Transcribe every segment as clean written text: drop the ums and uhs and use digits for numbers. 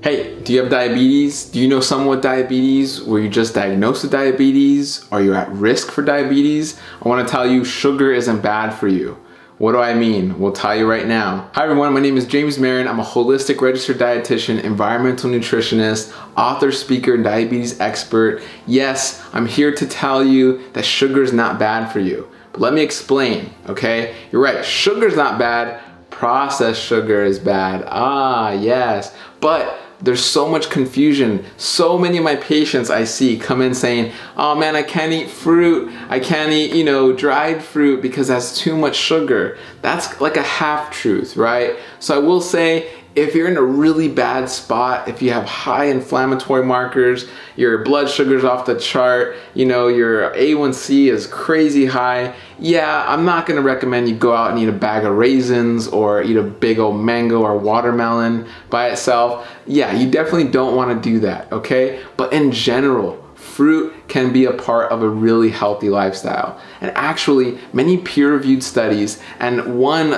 Hey, do you have diabetes? Do you know someone with diabetes? Were you just diagnosed with diabetes? Are you at risk for diabetes? I want to tell you, sugar isn't bad for you. What do I mean? We'll tell you right now. Hi everyone, my name is James Marin. I'm a holistic registered dietitian, environmental nutritionist, author, speaker, and diabetes expert. Yes, I'm here to tell you that sugar is not bad for you. But let me explain, okay? You're right, sugar's not bad. Processed sugar is bad. Ah, yes. But there's so much confusion. So many of my patients I see come in saying, oh man, I can't eat fruit. I can't eat, dried fruit because that's too much sugar. That's like a half truth, right? So I will say, if you're in a really bad spot, if you have high inflammatory markers, your blood sugar's off the chart, your A1C is crazy high, yeah, I'm not gonna recommend you go out and eat a bag of raisins or eat a big old mango or watermelon by itself. Yeah, you definitely don't wanna do that, okay? But in general, fruit can be a part of a really healthy lifestyle. And actually, many peer-reviewed studies, and one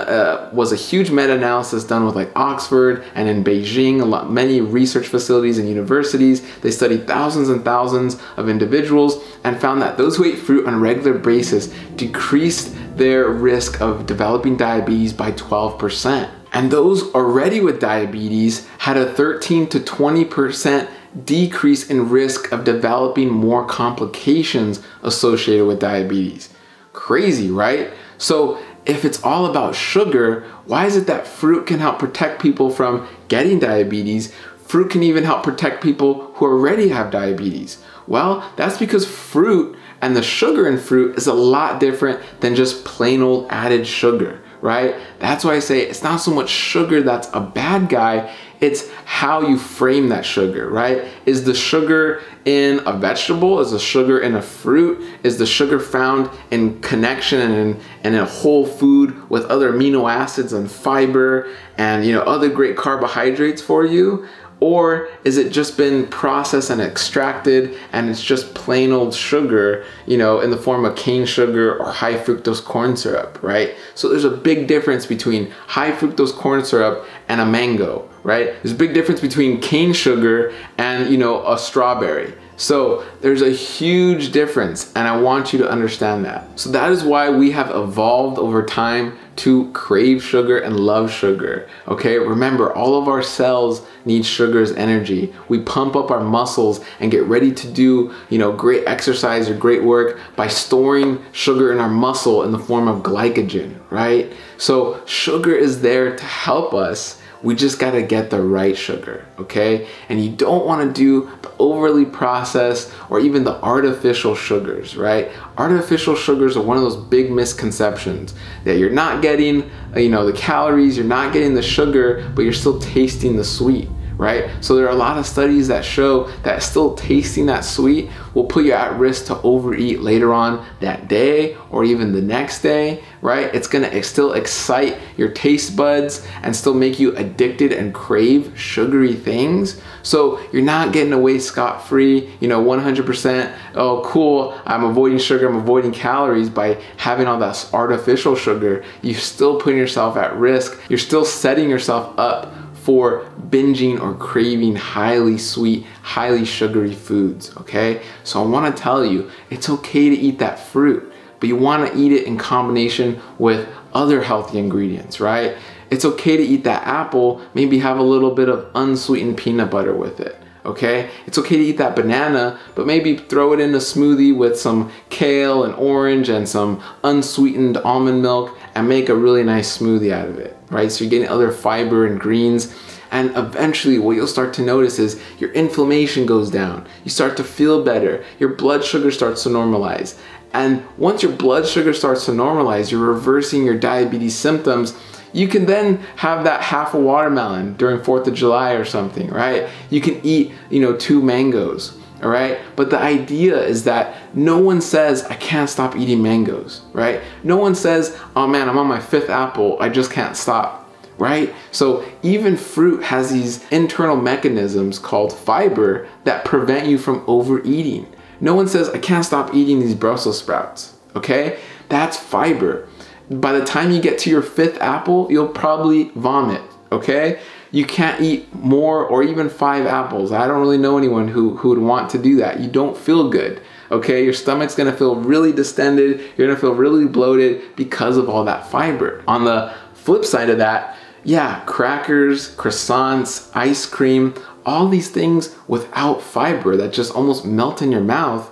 was a huge meta-analysis done with like Oxford and in Beijing, many research facilities and universities. They studied thousands and thousands of individuals and found that those who ate fruit on a regular basis decreased their risk of developing diabetes by 12%. And those already with diabetes had a 13 to 20% decrease in risk of developing more complications associated with diabetes. Crazy, right? So if it's all about sugar, why is it that fruit can help protect people from getting diabetes? Fruit can even help protect people who already have diabetes. Well, that's because fruit and the sugar in fruit is a lot different than just plain old added sugar, right? That's why I say it's not so much sugar that's a bad guy, it's how you frame that sugar, right? Is the sugar in a vegetable? Is the sugar in a fruit? Is the sugar found in connection and in a whole food with other amino acids and fiber and other great carbohydrates for you? Or is it just been processed and extracted and it's just plain old sugar, in the form of cane sugar or high fructose corn syrup, right? So there's a big difference between high fructose corn syrup and a mango, right? There's a big difference between cane sugar and, a strawberry. So there's a huge difference, and I want you to understand that. So that is why we have evolved over time to crave sugar and love sugar, okay? Remember, all of our cells need sugar as energy. We pump up our muscles and get ready to do, great exercise or great work by storing sugar in our muscle in the form of glycogen, right? So sugar is there to help us. We just gotta get the right sugar, okay? And you don't wanna do the overly processed or even the artificial sugars, right? Artificial sugars are one of those big misconceptions that you're not getting, the calories, you're not getting the sugar, but you're still tasting the sweet, right? So there are a lot of studies that show that still tasting that sweet will put you at risk to overeat later on that day or even the next day, right? It's gonna still excite your taste buds and still make you addicted and crave sugary things. So you're not getting away scot-free, 100%, oh cool, I'm avoiding sugar, I'm avoiding calories by having all that artificial sugar. You're still putting yourself at risk. You're still setting yourself up for binging or craving highly sweet, highly sugary foods, okay? So I wanna tell you, it's okay to eat that fruit, but you wanna eat it in combination with other healthy ingredients, right? It's okay to eat that apple, maybe have a little bit of unsweetened peanut butter with it, okay? It's okay to eat that banana, but maybe throw it in a smoothie with some kale and orange and some unsweetened almond milk and make a really nice smoothie out of it, right? So you're getting other fiber and greens, and eventually what you'll start to notice is your inflammation goes down. You start to feel better. Your blood sugar starts to normalize. And once your blood sugar starts to normalize, you're reversing your diabetes symptoms. You can then have that half a watermelon during 4th of July or something, right? You can eat, 2 mangoes. All right, but the idea is that no one says I can't stop eating mangoes, right? No one says, oh man, I'm on my 5th apple, I just can't stop, right? So even fruit has these internal mechanisms called fiber that prevent you from overeating. No one says I can't stop eating these Brussels sprouts, okay? That's fiber. By the time you get to your 5th apple, you'll probably vomit, okay? You can't eat more or even 5 apples. I don't really know anyone who would want to do that. You don't feel good. Okay, your stomach's gonna feel really distended, you're gonna feel really bloated because of all that fiber. On the flip side of that, yeah, crackers, croissants, ice cream, all these things without fiber that just almost melt in your mouth,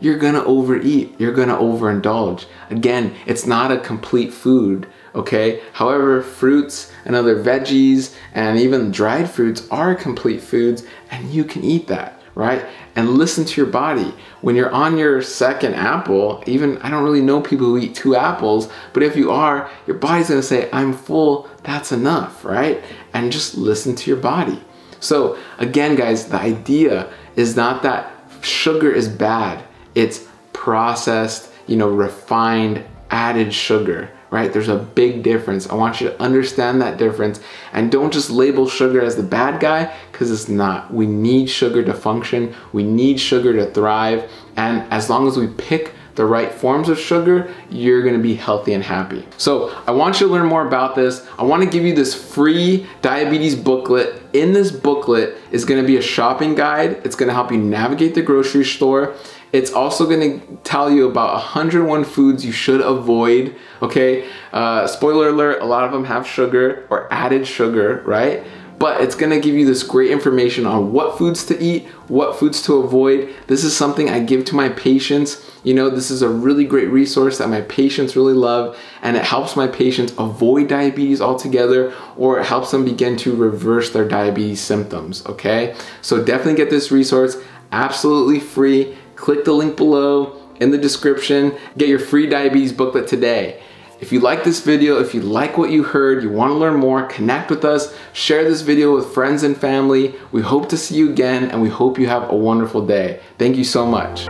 you're gonna overeat, you're gonna overindulge. Again, it's not a complete food, okay? However, fruits and other veggies and even dried fruits are complete foods, and you can eat that. Right? And listen to your body. When you're on your second apple, even I don't really know people who eat 2 apples, but if you are, your body's gonna say, I'm full, that's enough, right? And just listen to your body. So again, guys, the idea is not that sugar is bad. It's processed, refined, added sugar. Right? There's a big difference. I want you to understand that difference, and don't just label sugar as the bad guy, because it's not. We need sugar to function. We need sugar to thrive. And as long as we pick the right forms of sugar, you're gonna be healthy and happy. So I want you to learn more about this. I wanna give you this free diabetes booklet. In this booklet is gonna be a shopping guide. It's gonna help you navigate the grocery store. It's also gonna tell you about 101 foods you should avoid, okay? Spoiler alert, a lot of them have sugar or added sugar, right? But it's gonna give you this great information on what foods to eat, what foods to avoid. This is something I give to my patients. This is a really great resource that my patients really love, and it helps my patients avoid diabetes altogether, or it helps them begin to reverse their diabetes symptoms, okay? So definitely get this resource, absolutely free. Click the link below in the description. Get your free diabetes booklet today. If you like this video, if you like what you heard, you want to learn more, connect with us, share this video with friends and family. We hope to see you again, and we hope you have a wonderful day. Thank you so much.